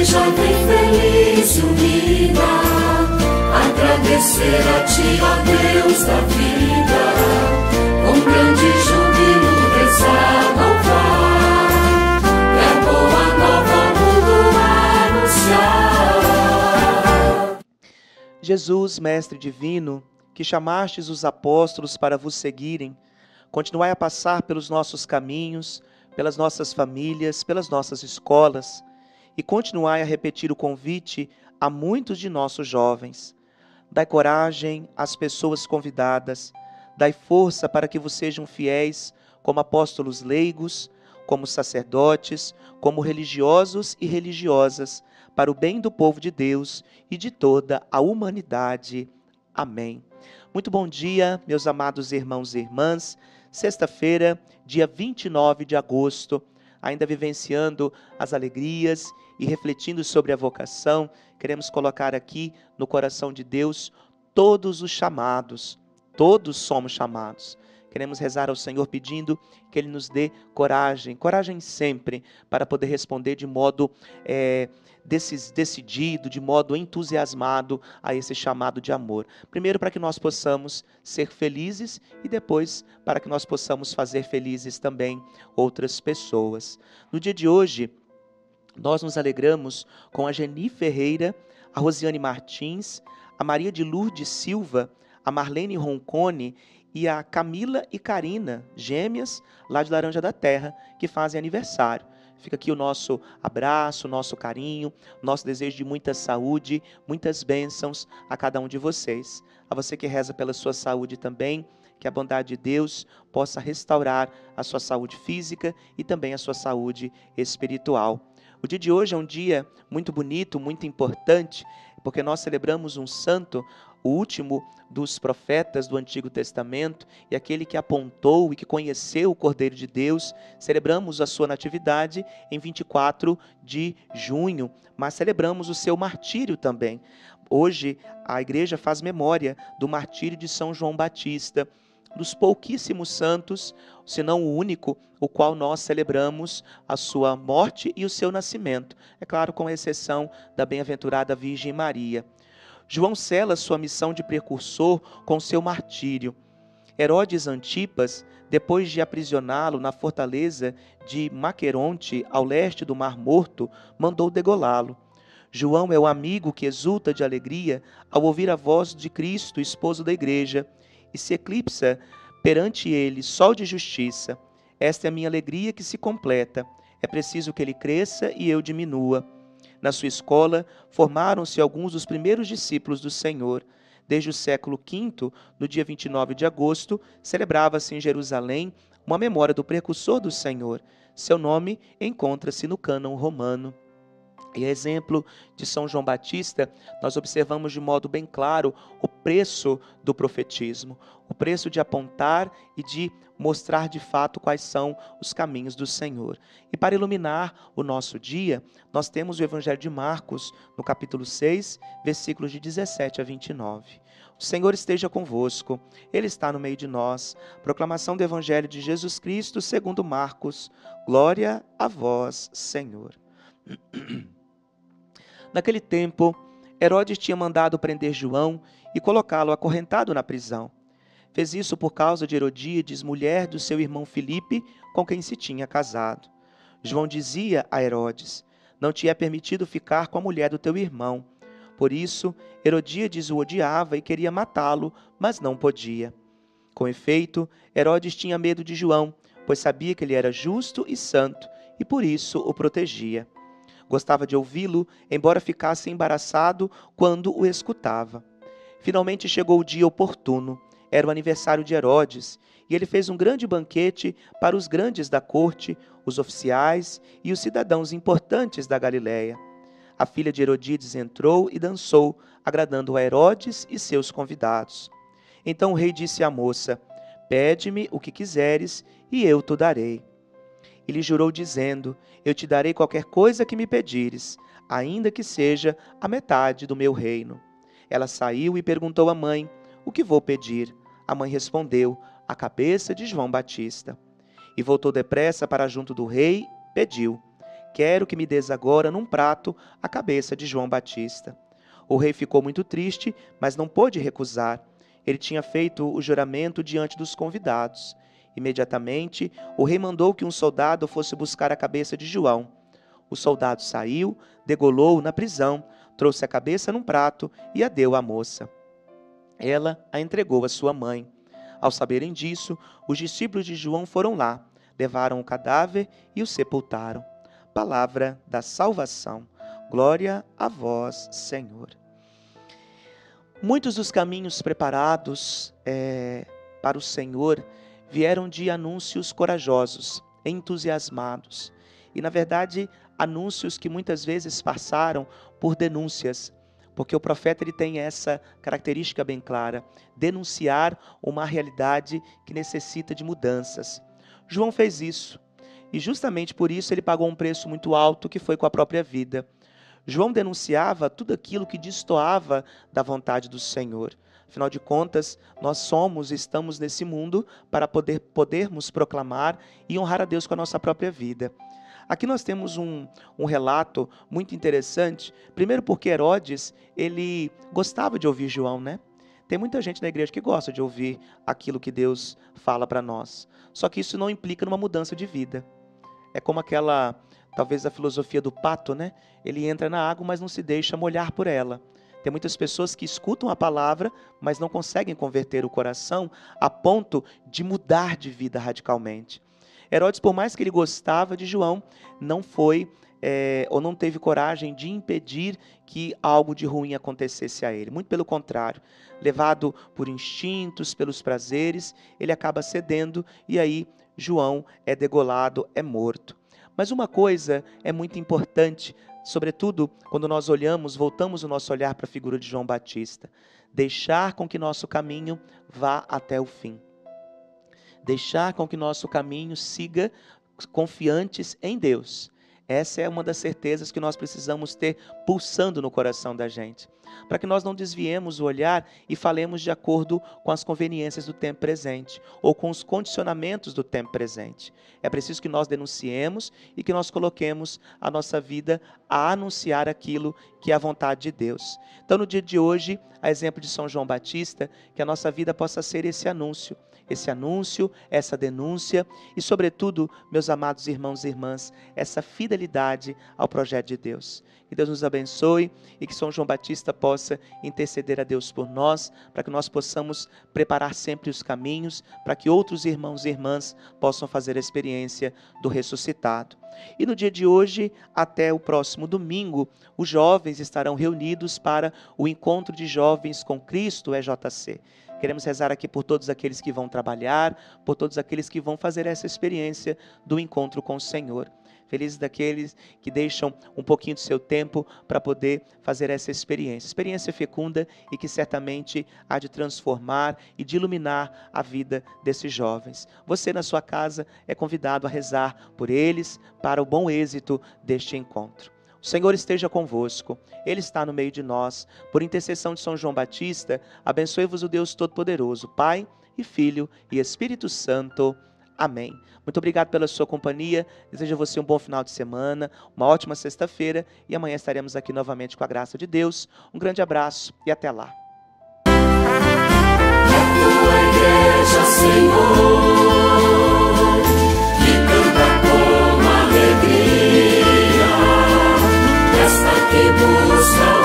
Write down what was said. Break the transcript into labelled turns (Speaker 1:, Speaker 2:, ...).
Speaker 1: jovem feliz e unida, agradecer a ti, ó Deus da vida, com grande júbilo rezar, louvar, é a boa nova ao mundo anunciar.
Speaker 2: Jesus, Mestre Divino, que chamastes os apóstolos para vos seguirem, continuai a passar pelos nossos caminhos, pelas nossas famílias, pelas nossas escolas, e continuai a repetir o convite a muitos de nossos jovens. Dai coragem às pessoas convidadas, dai força para que vos sejam fiéis como apóstolos leigos, como sacerdotes, como religiosos e religiosas, para o bem do povo de Deus e de toda a humanidade. Amém. Muito bom dia, meus amados irmãos e irmãs. Sexta-feira, dia 29 de agosto, ainda vivenciando as alegrias e refletindo sobre a vocação, queremos colocar aqui no coração de Deus todos os chamados. Todos somos chamados. Queremos rezar ao Senhor pedindo que Ele nos dê coragem, coragem sempre, para poder responder de modo decidido, de modo entusiasmado a esse chamado de amor. Primeiro, para que nós possamos ser felizes e depois para que nós possamos fazer felizes também outras pessoas. No dia de hoje, nós nos alegramos com a Geni Ferreira, a Rosiane Martins, a Maria de Lourdes Silva, a Marlene Roncone e a Camila e Karina, gêmeas lá de Laranja da Terra, que fazem aniversário. Fica aqui o nosso abraço, o nosso carinho, nosso desejo de muita saúde, muitas bênçãos a cada um de vocês. A você que reza pela sua saúde também, que a bondade de Deus possa restaurar a sua saúde física e também a sua saúde espiritual. O dia de hoje é um dia muito bonito, muito importante, porque nós celebramos um santo, o último dos profetas do Antigo Testamento e aquele que apontou e que conheceu o Cordeiro de Deus. Celebramos a sua natividade em 24 de junho, mas celebramos o seu martírio também. Hoje a igreja faz memória do martírio de São João Batista, dos pouquíssimos santos, se não o único, o qual nós celebramos a sua morte e o seu nascimento. É claro, com exceção da bem-aventurada Virgem Maria. João sela sua missão de precursor com seu martírio. Herodes Antipas, depois de aprisioná-lo na fortaleza de Maqueronte, ao leste do Mar Morto, mandou degolá-lo. João é o amigo que exulta de alegria ao ouvir a voz de Cristo, esposo da igreja, e se eclipsa perante ele sol de justiça. Esta é a minha alegria que se completa. É preciso que ele cresça e eu diminua. Na sua escola, formaram-se alguns dos primeiros discípulos do Senhor. Desde o século V, no dia 29 de agosto, celebrava-se em Jerusalém uma memória do precursor do Senhor. Seu nome encontra-se no cânon romano. E a exemplo de São João Batista, nós observamos de modo bem claro o preço do profetismo, o preço de apontar e de mostrar de fato quais são os caminhos do Senhor. E para iluminar o nosso dia, nós temos o Evangelho de Marcos, no capítulo 6, versículos de 17 a 29. O Senhor esteja convosco, Ele está no meio de nós. Proclamação do Evangelho de Jesus Cristo segundo Marcos. Glória a vós, Senhor. Naquele tempo, Herodes tinha mandado prender João e colocá-lo acorrentado na prisão. Fez isso por causa de Herodíades, mulher do seu irmão Filipe, com quem se tinha casado. João dizia a Herodes: não te é permitido ficar com a mulher do teu irmão. Por isso, Herodíades o odiava e queria matá-lo, mas não podia. Com efeito, Herodes tinha medo de João, pois sabia que ele era justo e santo, e por isso o protegia. Gostava de ouvi-lo, embora ficasse embaraçado quando o escutava. Finalmente chegou o dia oportuno. Era o aniversário de Herodes, e ele fez um grande banquete para os grandes da corte, os oficiais e os cidadãos importantes da Galiléia. A filha de Herodíades entrou e dançou, agradando a Herodes e seus convidados. Então o rei disse à moça: pede-me o que quiseres, e eu te darei. E lhe jurou dizendo: eu te darei qualquer coisa que me pedires, ainda que seja a metade do meu reino. Ela saiu e perguntou à mãe: o que vou pedir? A mãe respondeu: a cabeça de João Batista. E voltou depressa para junto do rei, pediu: quero que me des agora num prato a cabeça de João Batista. O rei ficou muito triste, mas não pôde recusar. Ele tinha feito o juramento diante dos convidados. Imediatamente, o rei mandou que um soldado fosse buscar a cabeça de João. O soldado saiu, degolou-o na prisão, trouxe a cabeça num prato e a deu à moça. Ela a entregou à sua mãe. Ao saberem disso, os discípulos de João foram lá, levaram o cadáver e o sepultaram. Palavra da salvação. Glória a vós, Senhor. Muitos dos caminhos preparados para o Senhor vieram de anúncios corajosos, entusiasmados. E, na verdade, anúncios que muitas vezes passaram por denúncias, porque o profeta ele tem essa característica bem clara, denunciar uma realidade que necessita de mudanças. João fez isso, e justamente por isso ele pagou um preço muito alto, que foi com a própria vida. João denunciava tudo aquilo que destoava da vontade do Senhor. Afinal de contas, nós estamos nesse mundo para podermos proclamar e honrar a Deus com a nossa própria vida. Aqui nós temos um relato muito interessante, primeiro porque Herodes, ele gostava de ouvir João, né? Tem muita gente na igreja que gosta de ouvir aquilo que Deus fala para nós. Só que isso não implica numa mudança de vida. É como talvez a filosofia do pato, né? Ele entra na água, mas não se deixa molhar por ela. Tem muitas pessoas que escutam a palavra, mas não conseguem converter o coração a ponto de mudar de vida radicalmente. Herodes, por mais que ele gostava de João, não foi ou não teve coragem de impedir que algo de ruim acontecesse a ele. Muito pelo contrário, levado por instintos, pelos prazeres, ele acaba cedendo e aí João é degolado, é morto. Mas uma coisa é muito importante, sobretudo quando nós voltamos o nosso olhar para a figura de João Batista. Deixar com que nosso caminho vá até o fim. Deixar com que nosso caminho siga confiantes em Deus. Essa é uma das certezas que nós precisamos ter pulsando no coração da gente. Para que nós não desviemos o olhar e falemos de acordo com as conveniências do tempo presente ou com os condicionamentos do tempo presente. É preciso que nós denunciemos e que nós coloquemos a nossa vida a anunciar aquilo que é a vontade de Deus. Então, no dia de hoje, a exemplo de São João Batista, que a nossa vida possa ser esse anúncio, essa denúncia e, sobretudo, meus amados irmãos e irmãs, essa fidelidade ao projeto de Deus. Que Deus nos abençoe e que São João Batista possa interceder a Deus por nós, para que nós possamos preparar sempre os caminhos, para que outros irmãos e irmãs possam fazer a experiência do ressuscitado. E no dia de hoje, até o próximo domingo, os jovens estarão reunidos para o encontro de jovens com Cristo, EJC. Queremos rezar aqui por todos aqueles que vão trabalhar, por todos aqueles que vão fazer essa experiência do encontro com o Senhor. Felizes daqueles que deixam um pouquinho do seu tempo para poder fazer essa experiência fecunda e que certamente há de transformar e de iluminar a vida desses jovens. Você na sua casa é convidado a rezar por eles para o bom êxito deste encontro. O Senhor esteja convosco, Ele está no meio de nós. Por intercessão de São João Batista, abençoe-vos o Deus Todo-Poderoso, Pai e Filho e Espírito Santo. Amém. Muito obrigado pela sua companhia. Desejo a você um bom final de semana, uma ótima sexta-feira e amanhã estaremos aqui novamente com a graça de Deus. Um grande abraço e até lá.
Speaker 1: Tua igreja, Senhor, que canta com alegria, esta que busca